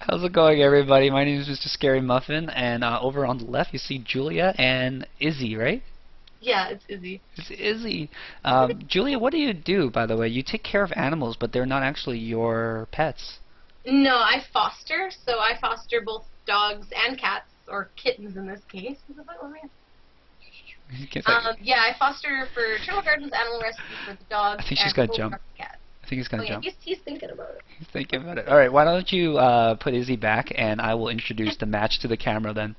How's it going, everybody? My name is MrScaryMuffin, and over on the left you see Julia and Izzy, right? Yeah, it's Izzy. It's Izzy. Julia, what do, by the way? You take care of animals, but they're not actually your pets. No, I foster, so I foster both dogs and cats, or kittens in this case. Yeah, I foster for Turtle Gardens Animal Rescue for the dogs I think she's and gonna Full jump. Park Cat. I think he's gonna jump. He's thinking about it. He's thinking about it. All right, why don't you put Izzy back, and I will introduce the match to the camera then.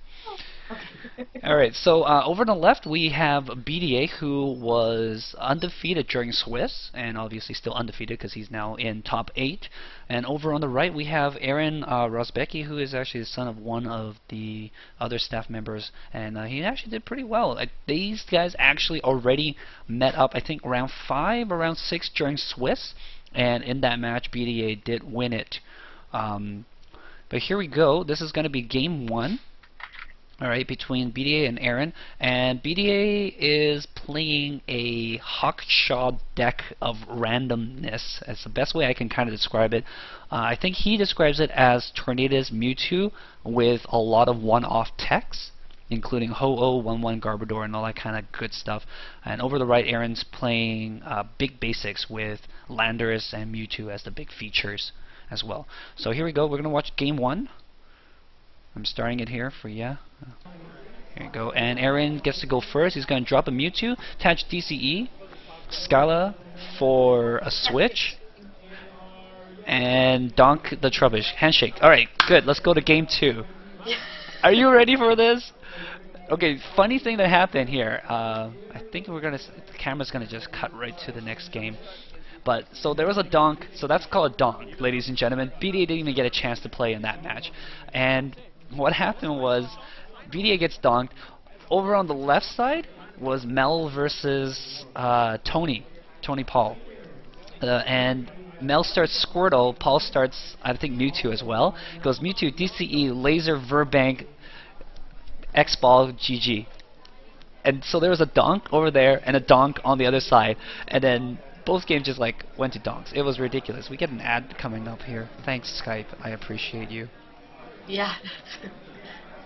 All right, so over on the left we have Bidier, who was undefeated during Swiss, and obviously still undefeated because he's now in top 8. And over on the right we have Aaron Rozbeicki, who is actually the son of one of the other staff members, and he actually did pretty well. These guys actually already met up, I think, round 5 or round 6 during Swiss, and in that match Bidier did win it. But here we go. This is going to be game 1. Alright, between Bidier and Aaron, and Bidier is playing a Hawkshaw deck of randomness. That's the best way I can kind of describe it. I think he describes it as Tornadus Mewtwo with a lot of one-off techs, including Ho-Oh, 1-1 Garbodor, and all that kind of good stuff. And over the right, Aaron's playing big basics with Landorus and Mewtwo as the big features as well. So here we go. We're going to watch game 1. I'm starting it here for you. Here you go. And Aaron gets to go first. He's going to drop a Mewtwo, attach DCE, Scala for a switch, and donk the Trubbish. Handshake. Alright, good. Let's go to game 2. Are you ready for this? Okay, funny thing that happened here. I think the camera's going to just cut right to the next game. But, so there was a donk, so that's called a donk, ladies and gentlemen. Bidier didn't even get a chance to play in that match. And what happened was, Bidier gets donked. Over on the left side was Mel versus Tony Paul. And Mel starts Squirtle, Paul starts, I think, Mewtwo as well. Goes Mewtwo, DCE, Laser, Verbank, X-Ball, GG. And so there was a donk over there and a donk on the other side. And then both games just like went to donks. It was ridiculous. We get an ad coming up here. Thanks, Skype. I appreciate you. Yeah.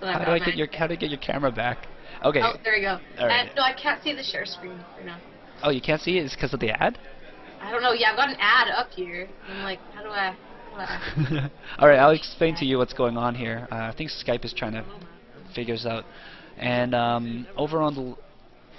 How do I get your camera back? Okay. Oh, there we go. Right. No, I can't see the share screen right now. Oh, you can't see it? It's because of the ad? I don't know. Yeah, I've got an ad up here. I'm like, how do I? Alright, I'll explain to you what's going on here. I think Skype is trying to figure this out. And over on the...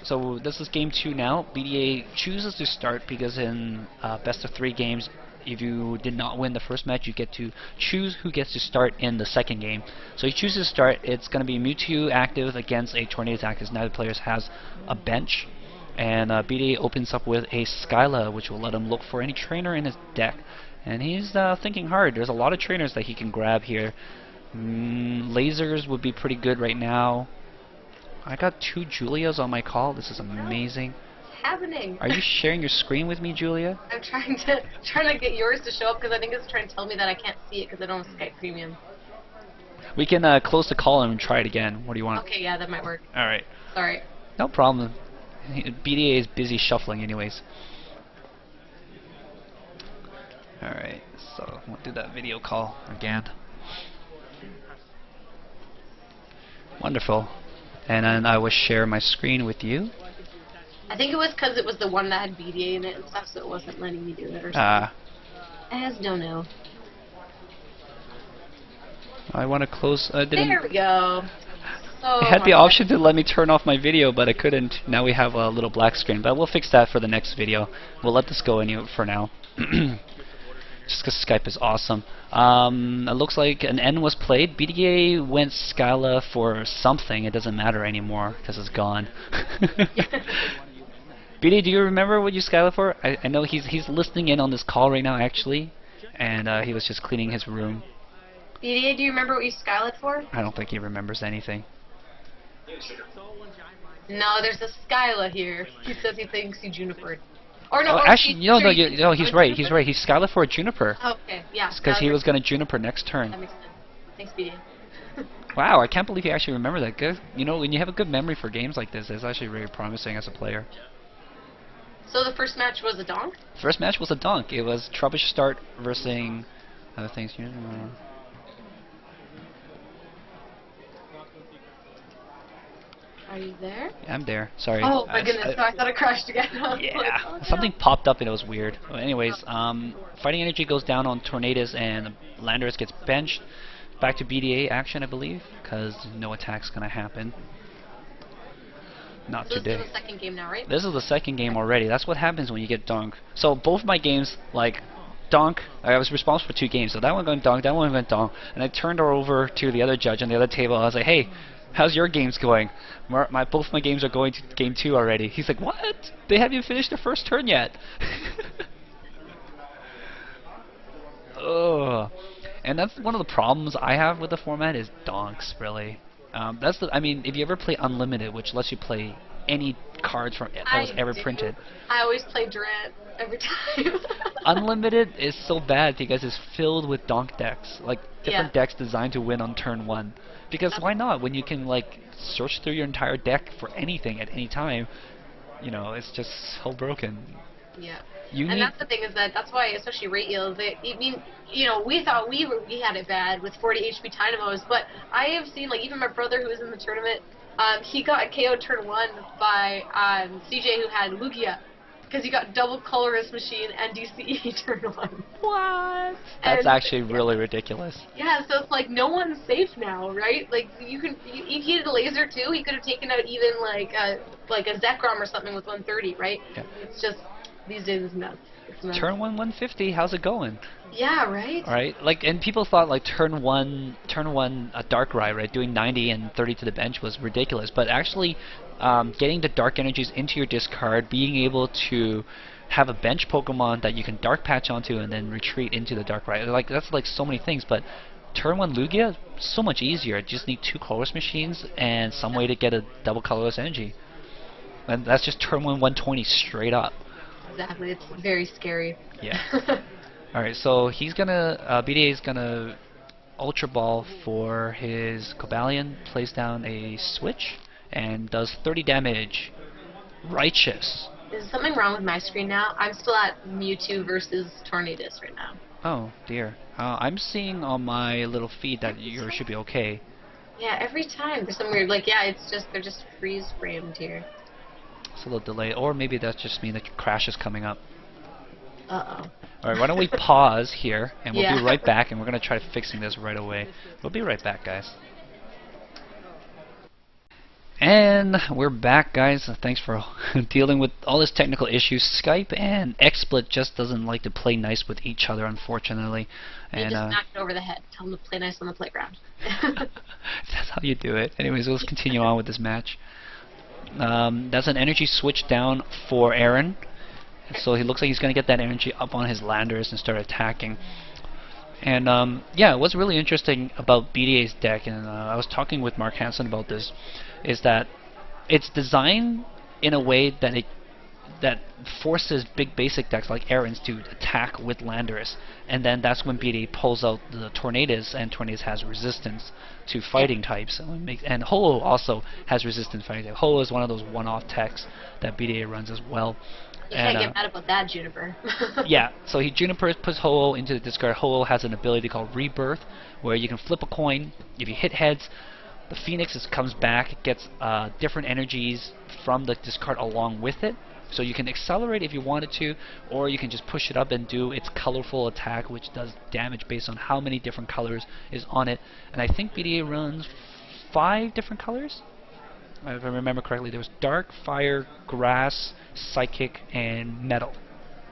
So this is game 2 now. Bidier chooses to start because in best of 3 games, if you did not win the first match, you get to choose who gets to start in the second game. So he chooses to start. It's going to be Mewtwo active against a Tornadus active. Neither player has a bench. And Bidier opens up with a Skyla, which will let him look for any trainer in his deck. And he's thinking hard. There's a lot of trainers that he can grab here. Lasers would be pretty good right now. I got 2 Julias on my call. This is amazing. What's happening? Are you sharing your screen with me, Julia? I'm trying to get yours to show up because I think it's trying to tell me that I can't see it because I don't have Skype Premium. We can close the call and try it again. What do you want? Okay, yeah, that might work. All right. Sorry. No problem. BDA is busy shuffling anyways. All right. So we'll do that video call again. Wonderful. And then I will share my screen with you. I think it was because it was the one that had BDA in it and stuff, so it wasn't letting me do it or something. As don't know. I want to close. There we go. So I had the option to let me turn off my video, but I couldn't. Now we have a little black screen, but we'll fix that for the next video. We'll let this go for now. Just because Skype is awesome. It looks like an N was played. BDA went Scala for something. It doesn't matter anymore because it's gone. BDA, do you remember what you Scala for? I know he's listening in on this call right now, actually, and he was just cleaning his room. BDA, do you remember what you Skylet for? I don't think he remembers anything. No, there's a Skyla here. He says he thinks he Junipered. Or no, actually, no, he's right. He's right. He Skyla for a Juniper. Oh, okay, yeah. It's because he was going to Juniper next turn. That makes sense. Thanks, BDA. Wow, I can't believe you actually remember that. Good. You know, when you have a good memory for games like this, it's actually very promising as a player. So the first match was a donk? First match was a donk. It was Trubbish start versus other things. Are you there? Yeah, I'm there. Sorry. Oh my goodness! I thought it crashed again. Yeah, Like, oh, something no. popped up and it was weird. Well, anyways, fighting energy goes down on Tornadus and Landorus gets benched. Back to BDA action, I believe, because no attack's gonna happen. Not So today. this is the second game now, right? This is the second game already. That's what happens when you get donk. So both my games, like donk, I was responsible for 2 games. So that one went donk, that one went donk, and I turned her over to the other judge on the other table. I was like, hey, how's your games going? Both my games are going to game 2 already. He's like, what? They haven't even finished the first turn yet. Ugh. And that's one of the problems I have with the format is donks, really. I mean, if you ever play Unlimited, which lets you play any cards from that was ever printed. I always play Durant every time. Unlimited is so bad because it's filled with donk decks, like different decks designed to win on turn 1. Because why not? When you can like search through your entire deck for anything at any time, you know, it's just so broken. Yeah. And that's the thing is that's why, especially rate yields, we thought we had it bad with 40 HP Dynamos, but I have seen, like, even my brother who was in the tournament, he got KO'd turn 1 by CJ who had Lugia, because he got double colorless machine and DCE turn 1. What? That's actually really ridiculous. Yeah, so it's like no one's safe now, right? Like if he had a laser too, he could have taken out even like a Zekrom or something with 130, right? Yeah. It's just these days it's nuts. Turn 1 150. How's it going? Yeah, right. Right. Like, and people thought like turn one a Darkrai, right, doing 90 and 30 to the bench was ridiculous. But actually, getting the dark energies into your discard, being able to have a bench Pokemon that you can Dark Patch onto and then retreat into the Darkrai, like that's like so many things. But turn 1 Lugia, so much easier. You just need 2 colorless machines and some way to get a double colorless energy, and that's just turn 1 120 straight up. Exactly, it's very scary. Yeah. Alright, so he's gonna, BDA's gonna Ultra Ball for his Cobalion, plays down a switch, and does 30 damage. Righteous. Is something wrong with my screen now? I'm still at Mewtwo versus Tornadus right now. Oh, dear. I'm seeing on my little feed that yours should be okay. Yeah, every time. There's some weird, like, yeah, they're just freeze-framed here. It's a little delayed, or maybe that's just mean that your crash is coming up. Uh-oh. Alright, why don't we pause here, and we'll be right back, and we're going to try fixing this right away. We'll be right back, guys. And we're back, guys. Thanks for dealing with all this technical issues. Skype and XSplit just doesn't like to play nice with each other, unfortunately. And just knock it over the head. Tell them to play nice on the playground. That's how you do it. Anyways, let's continue on with this match. That's an energy switch down for Aaron. So he looks like he's going to get that energy up on his Landorus and start attacking. And yeah, what's really interesting about BDA's deck, and I was talking with Mark Hansen about this, is that it's designed in a way that forces big basic decks like Aaron's to attack with Landorus, and then that's when BDA pulls out the Tornadus, and Tornadus has resistance to fighting types, and Ho-Oh also has resistance to fighting types. Ho-Oh is one of those one-off techs that BDA runs as well. You can't get mad about that, Juniper. Yeah, so Juniper puts Ho-Oh into the discard. Ho-Oh has an ability called Rebirth, where you can flip a coin. If you hit heads, the Phoenix comes back, gets different energies from the discard along with it. So you can accelerate if you wanted to, or you can just push it up and do its colorful attack, which does damage based on how many different colors is on it. And I think BDA runs 5 different colors. If I remember correctly, there was Dark, Fire, Grass, Psychic, and Metal.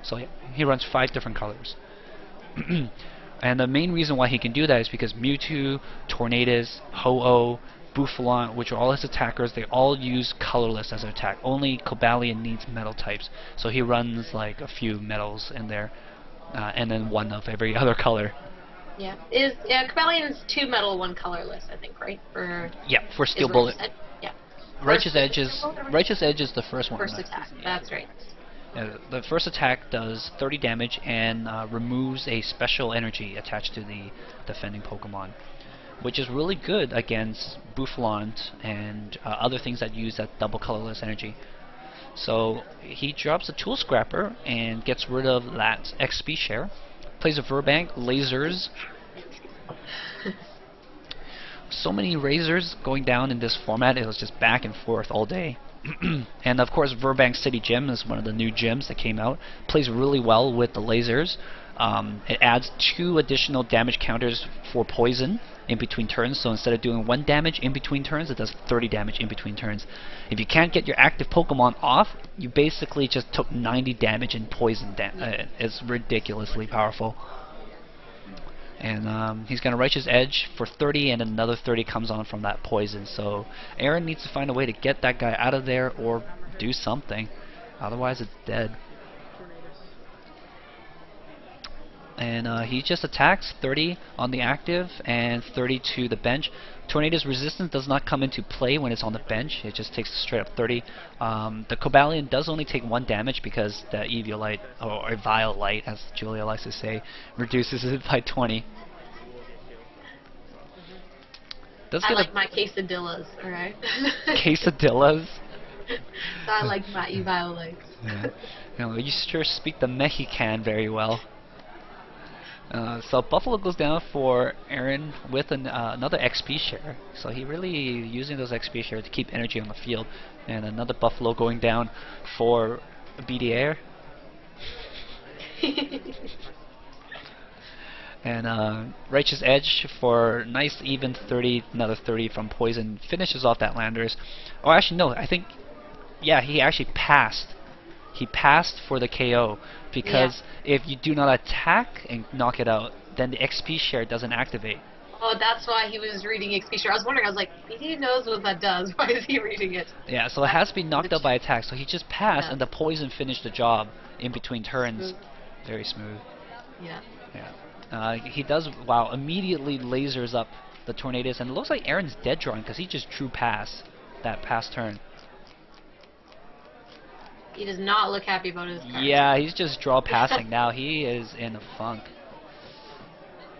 So yeah, he runs 5 different colors. And the main reason why he can do that is because Mewtwo, Tornadus, Ho-Oh, Buffalon, which are all his attackers, they all use colorless as their attack. Only Cobalion needs metal types. So he runs like a few metals in there, and then 1 of every other color. Yeah. Cobalion is 2 metal, 1 colorless, I think, right? For Steel Bullet. Yeah. Righteous Edge is the first one. First attack, that's right. The first attack does 30 damage and removes a special energy attached to the defending Pokemon, which is really good against Buffalon and other things that use that double colorless energy. So he drops a Tool Scrapper and gets rid of that XP share, plays a Verbank, lasers. so many Razors going down in this format. It was just back and forth all day. And of course, Burbank City Gym is one of the new gyms that came out. Plays really well with the lasers. It adds 2 additional damage counters for poison in between turns. So instead of doing 1 damage in between turns, it does 30 damage in between turns. If you can't get your active Pokemon off, you basically just took 90 damage in poison. It's ridiculously powerful. And he's going to Righteous Edge for 30, and another 30 comes on from that poison. So Aaron needs to find a way to get that guy out of there or do something. Otherwise, it's dead. And he just attacks 30 on the active and 30 to the bench. Tornadus resistance does not come into play when it's on the bench. It just takes straight up 30. The Cobalion does only take 1 damage because the Eviolite, or Violite as Julia likes to say, reduces it by 20. I like my quesadillas, alright? Quesadillas? So I like my Eviolites. Yeah. You sure speak the Mexican very well. So Buffalo goes down for Aaron with another XP share. So he really using those XP shares to keep energy on the field. And another Buffalo going down for Bidier. And Righteous Edge for nice even 30, another 30 from Poison. Finishes off that Landorus. Oh, actually no, I think, yeah, he actually passed. He passed for the KO because if you do not attack and knock it out, then the XP share doesn't activate. Oh, that's why he was reading XP share. I was wondering, I was like, he knows what that does. Why is he reading it? Yeah, so it has to be knocked out by attack. So he just passed, and the poison finished the job in between turns. Smooth. Very smooth. Yeah. Yeah. He does, wow, immediately lasers up the Tornadus, and it looks like Aaron's dead drawing because he just drew pass that past turn. He does not look happy about his card. Yeah, he's just draw passing now. He is in a funk.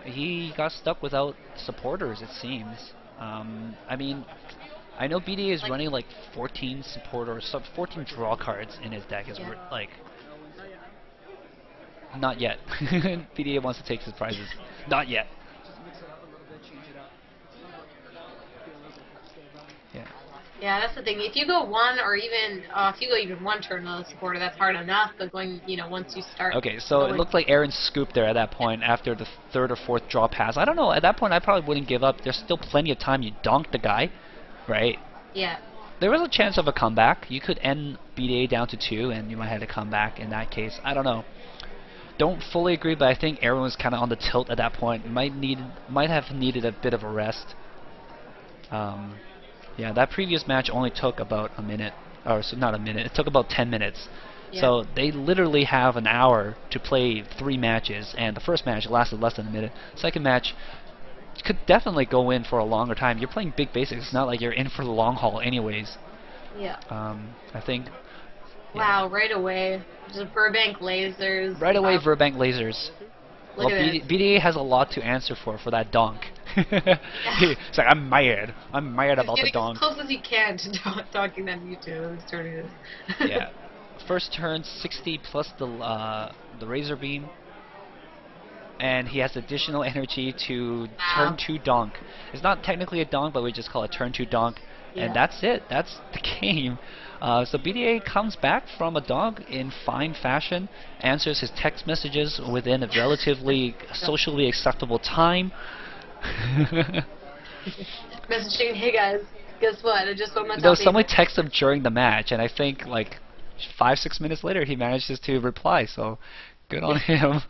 He got stuck without supporters, it seems. I mean, I know BDA is running like 14 supporters, 14 draw cards in his deck. Is like, not yet. BDA wants to take his prizes. Not yet. Yeah. Yeah, that's the thing. If you go one or even if you go even 1 turn without a supporter, that's hard enough. But going, once you start. Okay, so it looked like Aaron scooped there at that point after the 3rd or 4th draw pass. I don't know. At that point, I probably wouldn't give up. There's still plenty of time. You donked the guy, right? Yeah. There was a chance of a comeback. You could end BDA down to 2, and you might have to come back in that case. I don't know. Don't fully agree, but I think Aaron was kind of on the tilt at that point. Might have needed a bit of a rest. Yeah, that previous match only took about a minute, or so not a minute. It took about 10 minutes. Yeah. So they literally have an hour to play 3 matches, and the first match lasted less than a minute. Second match could definitely go in for a longer time. You're playing big basics. It's not like you're in for the long haul, anyways. Yeah. I think. Wow! Right away, just Burbank lasers. Right away, Burbank lasers. Look well, BDA has a lot to answer for that donk. It's like, I'm mad about the donk. As close as he can to donking that Mewtwo. It's turning it. Yeah. First turn 60 plus the Razor Beam, and he has additional energy to turn 2 donk. It's not technically a donk, but we just call it turn 2 donk, and that's it. That's the game. So BDA comes back from a donk in fine fashion, answers his text messages within a relatively socially acceptable time. Messaging, hey guys, guess what? I just won my top. No, someone texted him during the match, and I think like 5-6 minutes later he manages to reply. So good on him.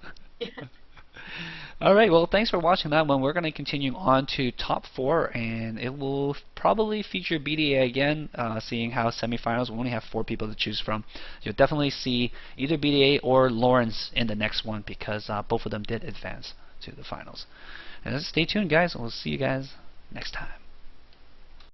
Alright, well, thanks for watching that one. We're going to continue on to top 4, and it will probably feature BDA again, seeing how semifinals we only have 4 people to choose from. You'll definitely see either BDA or Lawrence in the next one, because both of them did advance to the finals. And stay tuned, guys. We'll see you guys next time.